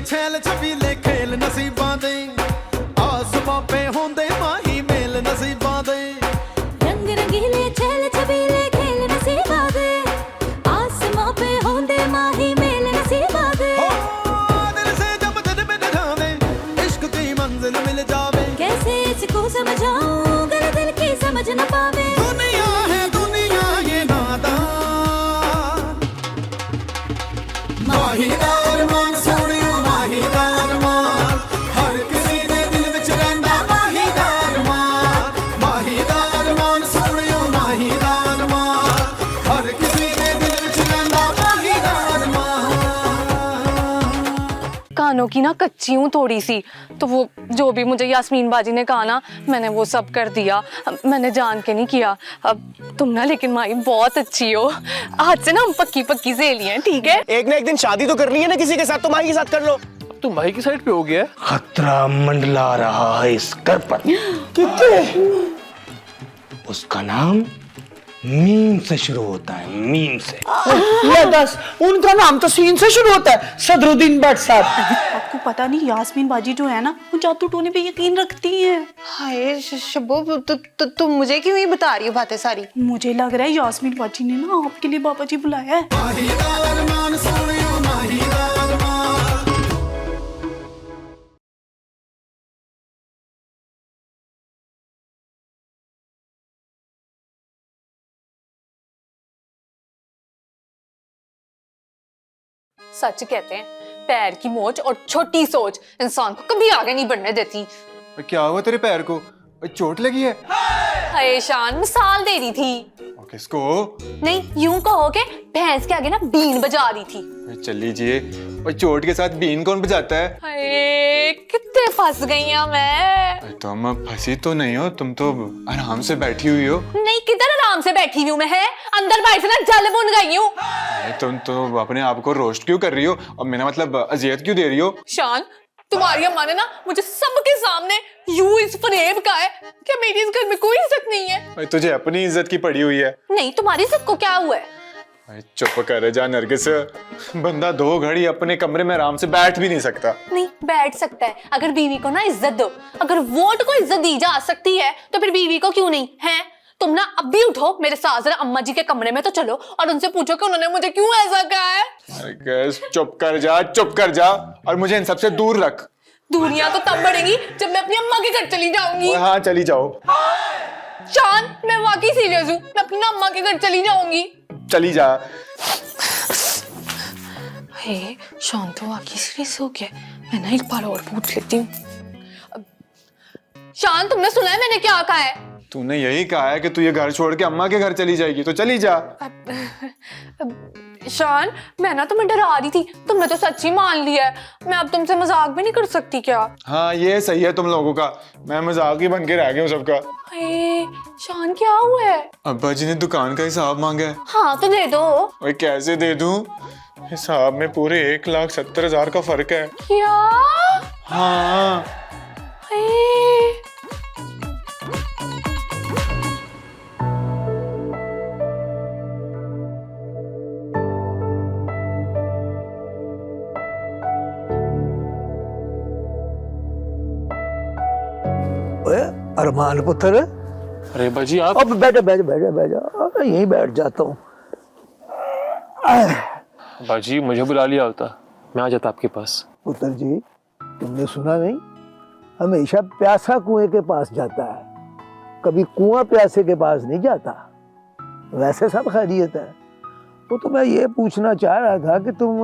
छैल छबीले खेल नसीबां दे आसमां पे होंदे माही मेल नसीबां दे रंग रंगीले छैल छबीले खेल नसीबां दे आसमां पे होंदे माही मेल नसीबां दे दिल से जब दिल में जावे इश्क की मंजिल मिल जावे कैसे इसको समझाऊं अगर दिल की समझ न पावे दुनिया है दुनिया ये नादान माहीदार मान सोनियो माहीदार मान हर किसी दे दिल विच रहिंदा माहीदार मान सोनियो माहीदार मान हर किसी दे दिल विच रहिंदा माहीदार मान। कानों की ना कच्ची हूँ थोड़ी सी, तो वो जो भी मुझे यास्मीन बाजी ने कहा ना मैंने वो सब कर दिया। मैंने जान के नहीं किया। अब तुम ना लेकिन माई बहुत अच्छी हो। आज से ना हम पक्की पक्की सहेली हैं, ठीक है? एक ना एक दिन शादी तो करनी है ना किसी के साथ, तो माही के साथ कर लो। तुम माही की साइड पे हो गया। खतरा मंडला रहा है इस घर पर। कितने? उसका नाम मीम से शुरू होता है, मीम से। ये दस, उनका नाम तो सीन से शुरू होता है, सदरुद्दीन भट्ट साहब। आपको पता नहीं यास्मीन बाजी जो है ना वो जादू टोने पे यकीन रखती है। हाय शब्बो, तुम मुझे क्यों ही बता रही हो बातें सारी? मुझे लग रहा है यास्मीन बाजी ने ना आपके लिए बाबा जी बुलाया है। माहीदार मान सोनियो माहीदार मान। सच कहते हैं पैर की मोच और छोटी सोच इंसान को कभी आगे नहीं बढ़ने देती। क्या हुआ तेरे पैर को? चोट लगी है? हाय शान, मिसाल दे रही थी। किसको? नहीं, यूं कहो कि भैंस के आगे ना बीन बजा रही थी। चल लीजिए। और चोट के साथ बीन कौन बजाता है? हाय कितने फंस गई हैं मैं। तुम फंसी तो नहीं हो, तुम तो आराम से बैठी हुई हो। नहीं, किधर आराम से बैठी हुई हूँ मैं? है अंदर बाहर से ना जल बुन गई हूँ। तुम तो अपने आप को रोस्ट क्यों कर रही हो और मेरा मतलब अजियत क्यों दे रही हो? शान, तुम्हारी अम्मा ने ना मुझे सबके सामने यूं इस फरेब का है कि मेरी इस घर में कोई इज्जत नहीं है। तुझे अपनी इज्जत की पड़ी हुई है। नहीं, तुम्हारी इज्जत को क्या हुआ है? चुप कर जा नरगिस, बंदा 2 घड़ी अपने कमरे में आराम से बैठ भी नहीं सकता। नहीं, बैठ सकता है अगर बीवी को ना इज्जत दो। अगर वोट को इज्जत दी जा सकती है तो फिर बीवी को क्यों नहीं है? तुम ना अब भी उठो, मेरे साथ जरा अम्मा जी के कमरे में तो चलो और उनसे पूछो कि उन्होंने मुझे क्यों ऐसा कहा है। नरगिस चुप कर जा और मुझे इन सबसे दूर रख। दूरियां तो तब बढ़ेगी जब मैं अपनी अम्मा के घर चली जाऊंगी। हाँ चली जाओ। शान, मैं वाकई सीरियस हूँ, मैं अपनी अम्मा के घर चली जाऊंगी। चली जा। हे शान तो वाकई सीरियस हो गया। मैं ना एक बार और पूछ लेती हूँ। शान, तुमने सुना है मैंने क्या कहा है? तूने यही कहा है कि तू ये घर छोड़ के अम्मा के घर चली जाएगी, तो चली जा। शान, मैं ना तुम्हें डरा रही थी, तुमने तो सच्ची मान लिया है। मैं अब तुमसे मजाक भी नहीं कर सकती क्या? हाँ ये सही है तुम लोगों का, मैं मजाक ही बन के रह गया हूँ सबका। शान क्या हुआ है? अब्बा जी ने दुकान का हिसाब मांगा है। हाँ तो दे दो। ओए कैसे दे दूं? हिसाब में पूरे 1,70,000 का फर्क है। क्या? हाँ। अरमान पुत्र। अरे बाजी आप? अब बैठ जा, यहीं बैठ जाता हूँ। बाजी मुझे बुला लिया होता, मैं आ जाता आपके पास। पुत्र जी, तुमने सुना नहीं, हमेशा प्यासा कुएं के पास जाता है, कभी कुआं प्यासे के पास नहीं जाता। वैसे सब खैरियत है। वो तो मैं ये पूछना चाह रहा था कि तुम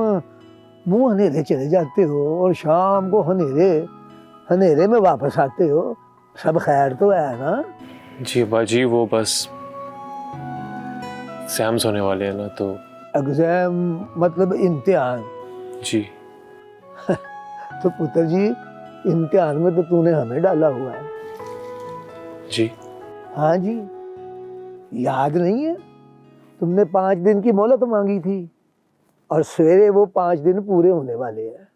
मुंह हनेरे चले जाते हो और शाम को हनेरे में वापस आते हो, सब खैर तो है ना? जी बाजी, वो बस एग्जाम्स होने वाले हैं ना, तो। एग्जाम मतलब इम्तिहान? जी। तो पुत्र जी, इम्तिहान में तो तूने हमें डाला हुआ है। जी हाँ जी, याद नहीं है? तुमने 5 दिन की मोहलत मांगी थी और सवेरे वो 5 दिन पूरे होने वाले हैं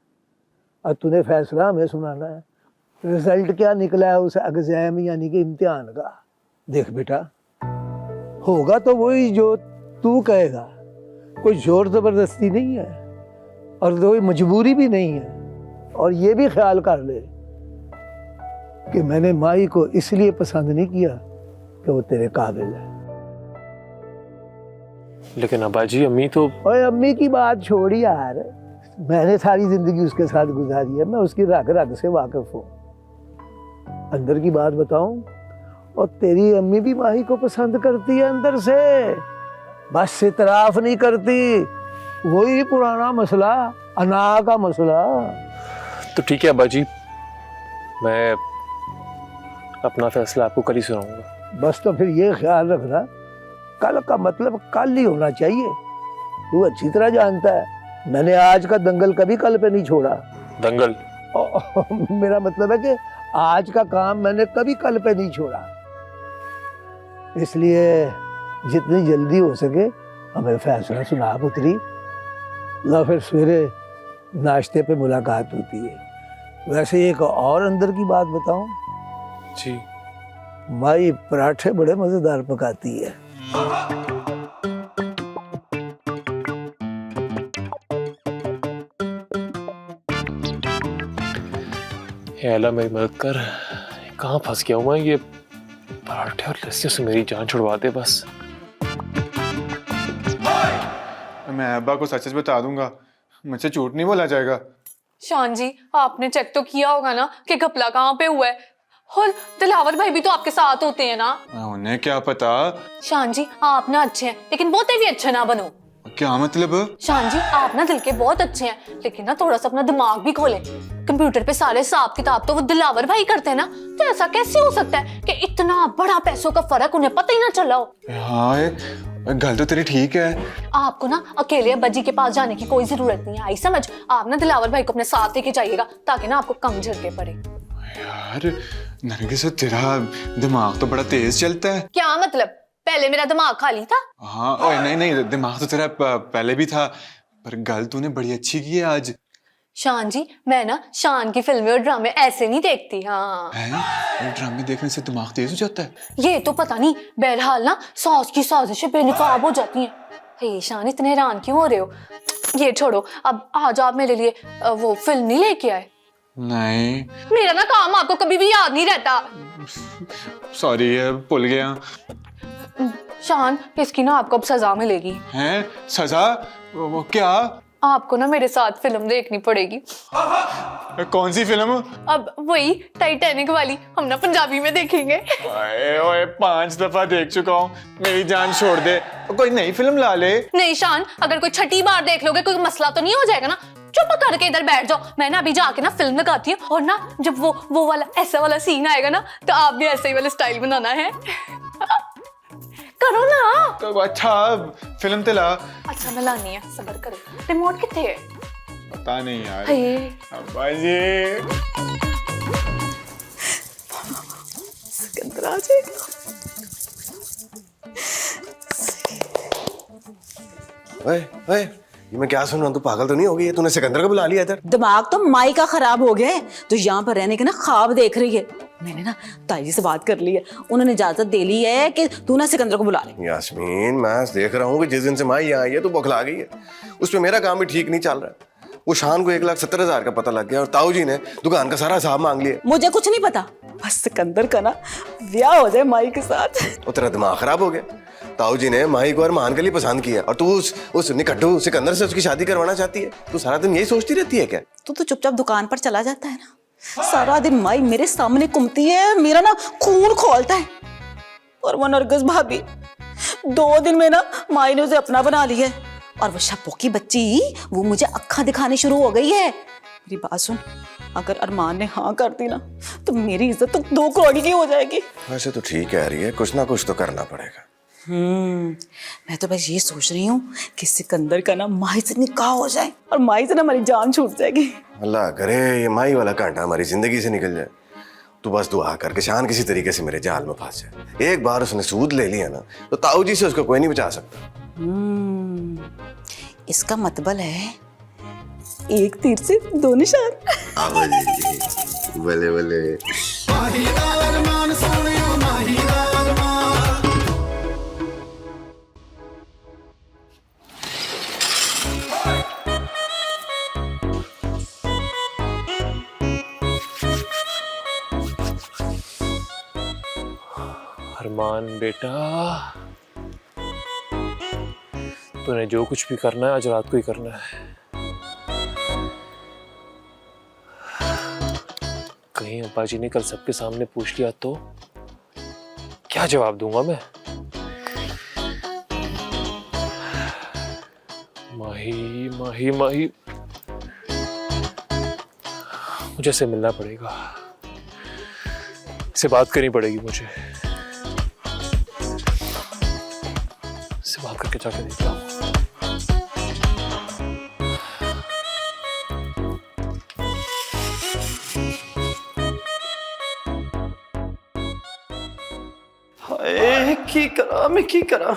और तूने फैसला हमें सुनाना है। रिजल्ट क्या निकला है उस एग्जाम यानी कि इम्तिहान का? देख बेटा, होगा तो वही जो तू कहेगा, कोई जोर जबरदस्ती नहीं है और कोई मजबूरी भी नहीं है। और ये भी ख्याल कर ले कि मैंने माई को इसलिए पसंद नहीं किया कि वो तेरे काबिल है। लेकिन अब्बा जी अम्मी तो ओए अम्मी की बात छोड़ यार, मैंने सारी जिंदगी उसके साथ गुजारी है, मैं उसकी रग रग से वाकिफ हूँ। अंदर की बात बताऊं, और तेरी अम्मी भी माही को पसंद करती है अंदर से, बस इतराफ नहीं करती। वही पुराना मसला, अना का मसला। तो ठीक है अब्बा जी, मैं अपना फैसला आपको कल ही सुनाऊंगा। बस तो फिर ये ख्याल रखना, कल का मतलब कल ही होना चाहिए। तू अच्छी तरह जानता है मैंने आज का दंगल कभी कल पे नहीं छोड़ा। दंगल? मेरा मतलब है कि आज का काम मैंने कभी कल पे नहीं छोड़ा। इसलिए जितनी जल्दी हो सके हमें फैसला सुना पुत्री, ना फिर सवेरे नाश्ते पे मुलाकात होती है। वैसे एक और अंदर की बात बताऊं, जी। माई पराठे बड़े मजेदार पकाती है। हे अल्लाह मेरी मदद कर, कहाँ फंस गया हूँ मैं? ये पराठे और लस्सियों से मेरी जान छुड़वा दे बस। मैं अब्बा को सच सच बता दूंगा, मुझसे झूठ नहीं बोला जाएगा। शान जी, आपने चेक तो किया होगा ना कि घपला कहाँ पे हुआ है। और दिलावर भाई भी तो आपके साथ होते हैं ना। उन्हें क्या पता। शान जी, आप ना अच्छे हैं लेकिन बहुते भी अच्छे ना बनो। क्या मतलब? शान जी, आप ना दिल के बहुत अच्छे हैं लेकिन ना थोड़ा सा अपना दिमाग भी खोले। कंप्यूटर पे सारे हिसाब किताब तो वो दिलावर भाई करते हैं ना, तो ऐसा कैसे हो सकता है कि इतना बड़ा पैसों का फर्क उन्हें पता ही ना चला हो। हाँ, गल तो तेरी ठीक है। आपको ना अकेले अब्बा जी के पास जाने की कोई जरूरत नहीं आई समझ। आप ना दिलावर भाई को अपने साथ लेके जाइएगा ताकि ना आपको कम झटके पड़े। यार नरगिस, तेरा दिमाग तो बड़ा तेज चलता है। क्या मतलब? पहले मेरा दिमाग खाली था। हाँ, ओए नहीं नहीं, दिमाग तो तेरा पहले भी था, पर गल तूने बड़ी अच्छी की है आज। शान जी, मैं ना शान की फिल्में और ड्रामे ऐसे नहीं देखती। हाँ, ड्रामे देखने से दिमाग तेज हो जाता है? ये तो पता नहीं, बहरहाल ना सास की साजिशें बेनकाब हो जाती हैं। हे शान, इतने हैरान क्यों हो रहे हो? ये छोड़ो, अब आज आप मेरे लिए वो फिल्म नहीं लेके आए? नहीं। मेरा ना काम आपको कभी भी याद नहीं रहता। सॉरी, भूल गया। शान, इसकी ना आपको अब सजा मिलेगी। हैं? सजा? वो क्या? आपको ना मेरे साथ फिल्म देखनी पड़ेगी। कौन सी फिल्म? अब वही टाइटैनिक वाली, हम ना पंजाबी में देखेंगे। ओए 5 दफा देख चुका हूँ, मेरी जान छोड़ दे, कोई नई फिल्म ला ले। नहीं शान, अगर कोई छठी बार देख लोगे कोई मसला तो नहीं हो जाएगा ना? चुप करके इधर बैठ जाओ, मैं ना अभी जाके ना फिल्म लगाती हूँ, और ना जब वो वाला ऐसा वाला सीन आएगा ना, तो आप भी ऐसे ही वाला स्टाइल बनाना है। करो ना। तो अच्छा, फिल्म ते ला। अच्छा मैं लानी है, सब्र करो। रिमोट किथे है? पता नहीं यार। अब्बा जी, सिकंदर आ जाएगा। ओए ओए, ये मैं क्या सुन रहा हूँ? तू पागल तो नहीं हो गई है? तूने सिकंदर को बुला लिया इधर? दिमाग तो माई का खराब हो गया है, तो यहाँ पर रहने के ना ख्वाब देख रही है। मैंने ना ताई जी से बात कर ली है, उन्होंने इजाजत दे ली है कि तू ना सिकंदर को बुला ले। यास्मीन, मैं देख रहा हूँ कि जिस दिन से माई यहाँ आई है तू बौखला गई है। उस पे मेरा काम भी ठीक नहीं चल रहा। वो शान को 1,70,000 का पता लग गया और ताऊ जी ने दुकान का सारा हिसाब मांग लिया। मुझे कुछ नहीं पता, बस सिकंदर का ना ब्याह हो जाए माई के साथ। वो तेरा दिमाग खराब हो गया। ताऊ जी ने माही को अरमान के लिए पसंद किया और तू उस निकट्टू सिकंदर से उसकी शादी करवाना चाहती है। तू सारा दिन यही सोचती रहती है क्या? तू तो चुपचाप दुकान पर चला जाता है ना, सारा दिन माई मेरे सामने घूमती है, मेरा ना खून खोलता है। और वो नरगिस भाभी 2 दिन में ना माई ने उसे अपना बना लिया है, और वो शप्पो की बच्ची वो मुझे अक्खा दिखानी शुरू हो गई है। मेरी बात सुन, अगर अरमान ने हाँ कर दी ना तो मेरी इज्जत तो 2 करोड़ की हो जाएगी। वैसे तो ठीक कह रही है, कुछ ना कुछ तो करना पड़ेगा। मैं तो बस ये सोच रही हूँ कि सिकंदर का ना माही से निकाह हो जाए और माही से ना हमारी जान छूट जाएगी। अल्लाह करे ये माही वाला कांटा हमारी जिंदगी से निकल जाए। तू बस दुआ करके शान किसी तरीके से मेरे जाल में फंस जाए। एक बार उसने सूद ले लिया ना तो ताऊ जी से उसको कोई नहीं बचा सकता। इसका मतलब है एक तीर से 2 निशान। बले बले। माहीदार मान सोनियो, माहीदार मान। अरमान बेटा, तूने जो कुछ भी करना है आज रात को ही करना है। कहीं अब्बा जी ने कल सबके सामने पूछ लिया तो क्या जवाब दूंगा मैं? माही माही माही, मुझे से मिलना पड़ेगा, इससे बात करनी पड़ेगी मुझे। इससे बात करके जाके देखता हूँ। हाय की करा मैं की करा।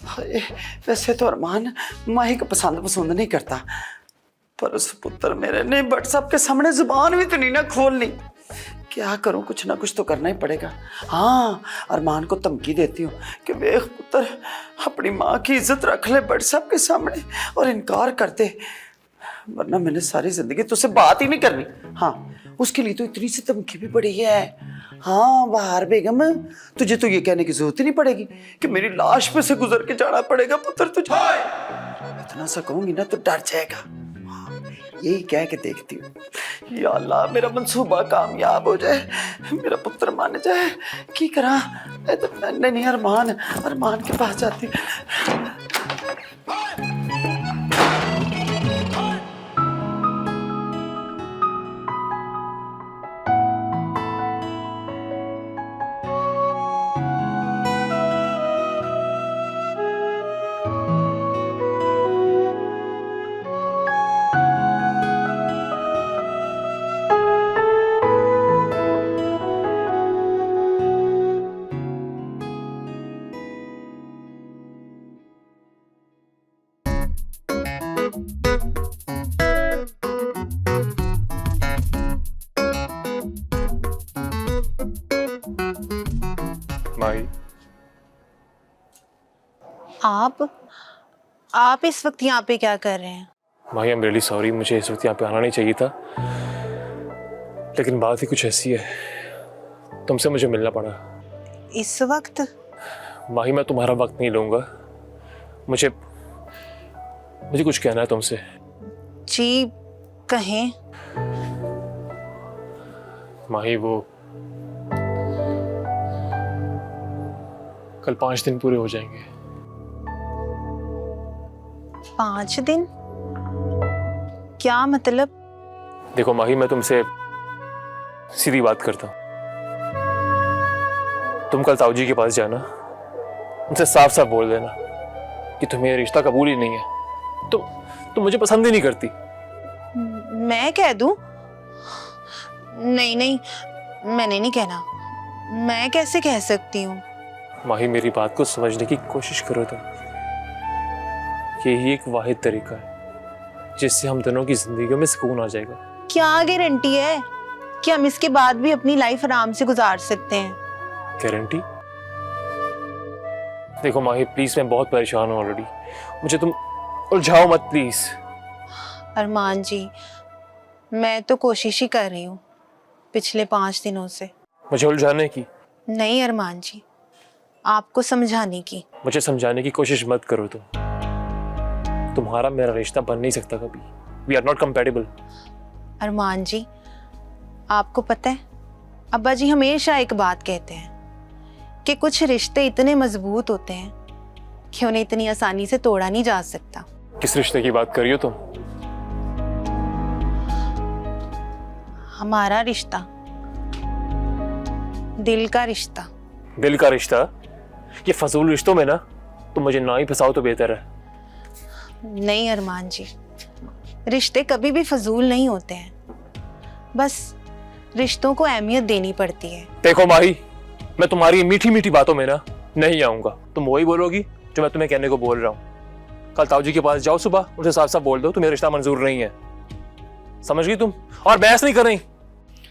हाय वैसे तो अरमान माही को पसंद नहीं करता, पर उस पुत्र मेरे ने व्हाट्सएप के सामने जुबान भी तो नहीं ना खोलनी। क्या करूं, कुछ ना कुछ तो करना ही पड़ेगा। हाँ, अरमान को धमकी देती हूँ कि देख पुत्र अपनी माँ की इज्जत रख ले व्हाट्सएप के सामने और इनकार कर दे, वरना मैंने सारी जिंदगी तुझसे बात ही नहीं करनी। हाँ, उसके लिए तो इतनी सी धमकी भी पड़ी है। हाँ बहार बेगम, तुझे तो ये कहने की जरूरत ही नहीं पड़ेगी कि मेरी लाश पे से गुजर के जाना पड़ेगा पुत्र तुझे। इतना सा कहूंगी ना तो डर जाएगा। हाँ, यही कह के देखती हूँ, या अल्लाह मेरा मंसूबा कामयाब हो जाए, मेरा पुत्र मान जाए। की करा नहीं, अरमान के पास जाती हूँ। माही, आप इस वक्त यहाँ पे क्या कर रहे हैं? माही आई एम रियली सॉरी, मुझे इस वक्त यहाँ पे आना नहीं चाहिए था, लेकिन बात ही कुछ ऐसी है, तुमसे मुझे मिलना पड़ा। इस वक्त? माही मैं तुम्हारा वक्त नहीं लूंगा, मुझे कुछ कहना है तुमसे। जी कहें। माही वो कल 5 दिन पूरे हो जाएंगे। 5 दिन? क्या मतलब? देखो माही, मैं तुमसे सीधी बात करता हूँ, तुम कल ताऊ जी के पास जाना, उनसे साफ साफ बोल देना कि तुम्हें ये रिश्ता कबूल ही नहीं है, तुम मुझे पसंद ही नहीं करती। मैं कह दूं? नहीं, मैंने नहीं कहना। मैं कैसे कह सकती हूँ? माही मेरी बात को समझने की कोशिश करो तुम, यही एक वाहिद तरीका है जिससे हम दोनों की जिंदगियों में सुकून आ जाएगा। क्या गारंटी है कि हम इसके बाद भी अपनी लाइफ आराम से गुजार सकते हैं? गारंटी? देखो माही प्लीज, मैं बहुत परेशान हूँ ऑलरेडी, मुझे तुम उलझाओ मत प्लीज। अरमान जी, मैं तो कोशिश ही कर रही हूँ पिछले 5 दिनों से। मुझे उलझाने की? नहीं अरमान जी, आपको समझाने की। मुझे समझाने की कोशिश मत करो तुम्हारा मेरा रिश्ता बन नहीं सकता कभी। We are not compatible. Arman ji, आपको पता है अब्बा जी हमेशा एक बात कहते हैं कि कुछ रिश्ते इतने मजबूत होते हैं कि उन्हें इतनी आसानी से तोड़ा नहीं जा सकता। किस रिश्ते की बात कर रही हो तुम? हमारा रिश्ता, दिल का रिश्ता। दिल का रिश्ता? ये फजूल रिश्तों में ना तुम मुझे ना ही फंसाओ तो बेहतर है। नहीं अरमान जी, रिश्ते कभी भी फजूल नहीं होते हैं, बस रिश्तों को अहमियत देनी पड़ती है। देखो माही, मैं तुम्हारी मीठी मीठी बातों में ना नहीं आऊंगा, तुम वही बोलोगी जो मैं तुम्हें कहने को बोल रहा हूँ। कल ताऊ जी के पास जाओ सुबह, उनसे साफ साफ बोल दो तुम्हें रिश्ता मंजूर नहीं है, समझ गई तुम? और बहस नहीं कर रही।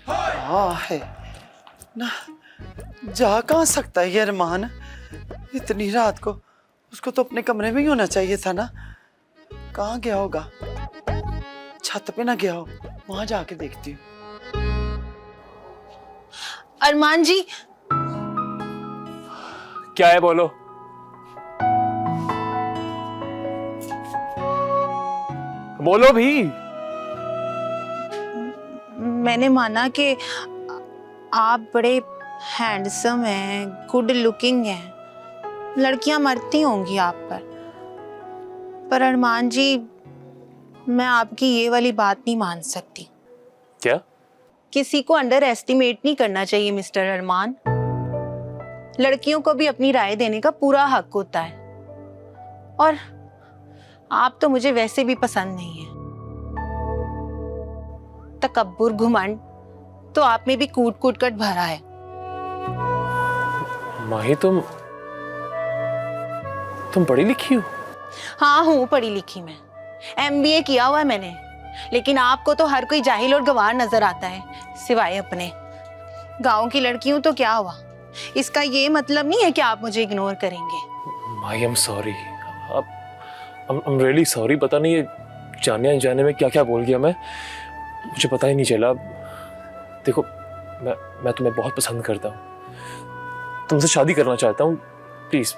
हाँ है ना, जा कहाँ सकता है ये अरमान इतनी रात को? उसको तो अपने कमरे में ही होना चाहिए था ना। कहाँ गया होगा? छत पे ना गया हो, वहां जाके देखती हूँ। अरमान जी, क्या है बोलो। बोलो भी। मैंने माना कि आप बड़े हैंडसम हैं, गुड लुकिंग हैं, लड़कियां मरती होंगी आप पर अरमान जी, मैं आपकी ये वाली बात नहीं मान सकती। क्या? किसी को अंडर एस्टिमेट नहीं करना चाहिए मिस्टर अरमान। लड़कियों को भी अपनी राय देने का पूरा हक होता है, और आप तो मुझे वैसे भी पसंद नहीं है। तकब्बुर, घुमंड तो आप में भी कूट कूट कर भरा है। माही तुम पढ़ी लिखी हो? हाँ हूँ पढ़ी लिखी मैं, MBA किया हुआ है मैंने, लेकिन आपको तो हर कोई जाहिल और गंवार नजर आता है, सिवाय अपने। गांव की लड़की हूं तो क्या हुआ, इसका ये मतलब नहीं है कि आप मुझे इग्नोर करेंगे। Mahi I am sorry, I am really sorry. पता नहीं ये जाने अनजाने में क्या क्या बोल गया मैं, मुझे पता ही नहीं चला। देखो मैं तुम्हें बहुत पसंद करता हूँ, तुमसे शादी करना चाहता हूँ, प्लीज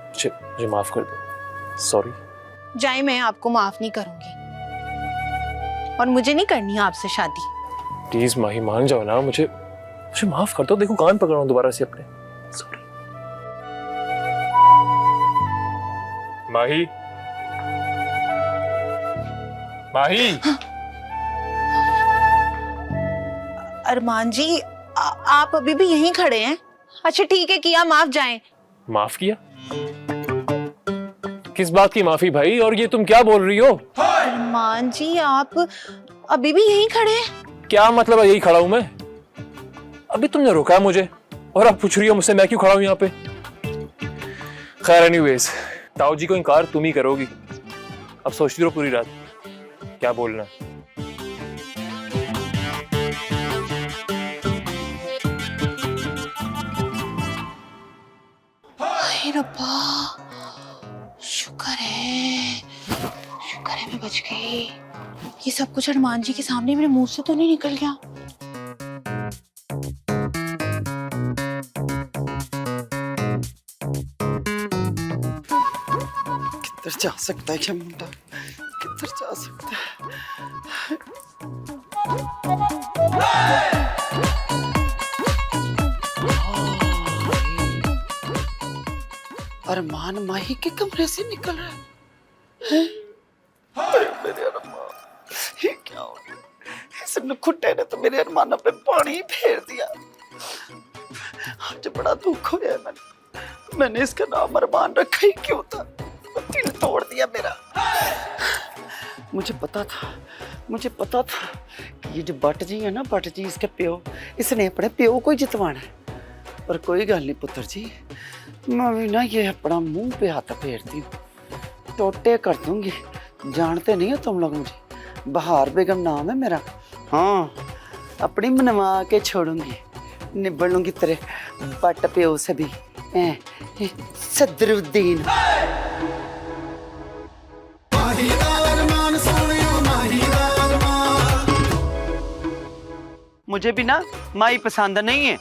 मुझे माफ कर दो। सॉरी। जाए, मैं आपको माफ नहीं करूंगी, और मुझे नहीं करनी है आपसे शादी। प्लीज माही मान जाओ ना, मुझे माफ कर दो। देखो कान पकड़ रहा हूं दोबारा से अपने। सॉरी माही। माही। अरमान जी, आप अभी भी यहीं खड़े हैं? अच्छा ठीक है, किया माफ, जाएं। माफ किया? किस बात की माफी भाई, और ये तुम क्या बोल रही हो? अरमान जी, आप अभी भी यहीं खड़े हैं? क्या मतलब है यही खड़ा हूं मैं? अभी तुमने रोका मुझे और अब पूछ रही हो मुझसे मैं क्यों खड़ा हूं यहाँ पे? खैर एनीवेज, ताऊ जी को इनकार तुम ही करोगी। अब सोचती रहो पूरी रात क्या बोलना। हाय रब्बा, शुक्र है मैं बच गई। ये सब कुछ अरमान जी के सामने मेरे मुंह से तो नहीं निकल गया? किधर जा सकता है क्या मुंडा, किधर जा सकता है? अरमान माही के कमरे से निकल रहा है। मेरे अरमान, ये क्या हो गया? इस नखुट्टे ने तो मेरे अरमान पे पानी फेर दिया। आज बड़ा दुख हो गया। मैंने इसका नाम अरमान रखा ही क्यों था? दिल तोड़ दिया मेरा। मुझे पता था कि ये जो भट्ट जी है ना, भट्ट जी इसके प्यो, इसने अपने प्यो को ही जितवाना है। पर कोई गल नहीं पुत्र जी, मैं भी ना ये अपना मुंह पे हाथ फेरती हूँ, टोटे कर दूंगी। जानते नहीं हो तुम लोग मुझे, बहार बेगम नाम है मेरा। हाँ, अपनी मनवा के छोड़ूंगी, निबड़ लूंगी तेरे बट प्यो से भी। सदरुद्दीन। मुझे भी ना माई पसंद नहीं है,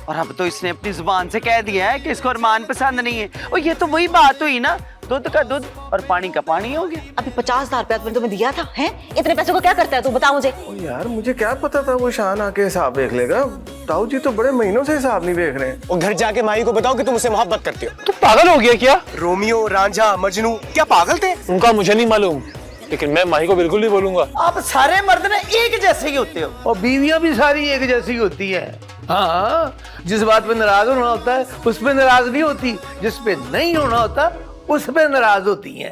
और अब तो इसने अपनी जुबान से कह दिया है कि इसको अरमान पसंद नहीं है। और ये तो वही बात हुई ना, दूध का दूध और पानी का पानी हो गया। अभी 50,000 रुपया तुमने तुम्हें दिया था, हैं? इतने पैसों को क्या करता है तू, बता मुझे। ओ यार, मुझे क्या पता था वो शान आके हिसाब देख लेगा। ताऊ जी तो बड़े महीनों से हिसाब नहीं देख रहे हैं। और घर जाके माही को बताओ कि तुम उससे मोहब्बत करती हो। तू पागल हो गया क्या? रोमियो, रांझा, मजनू क्या पागल थे? उनका मुझे नहीं मालूम, लेकिन मैं माही को बिल्कुल नहीं बोलूंगा। आप सारे मर्द ना एक जैसे ही होते हो, और बीवियां भी सारी एक जैसी होती है। हाँ, जिस बात पे नाराज होना होता है उस पे नाराज नहीं होती, जिस पे नहीं होना होता उस पे नाराज होती है।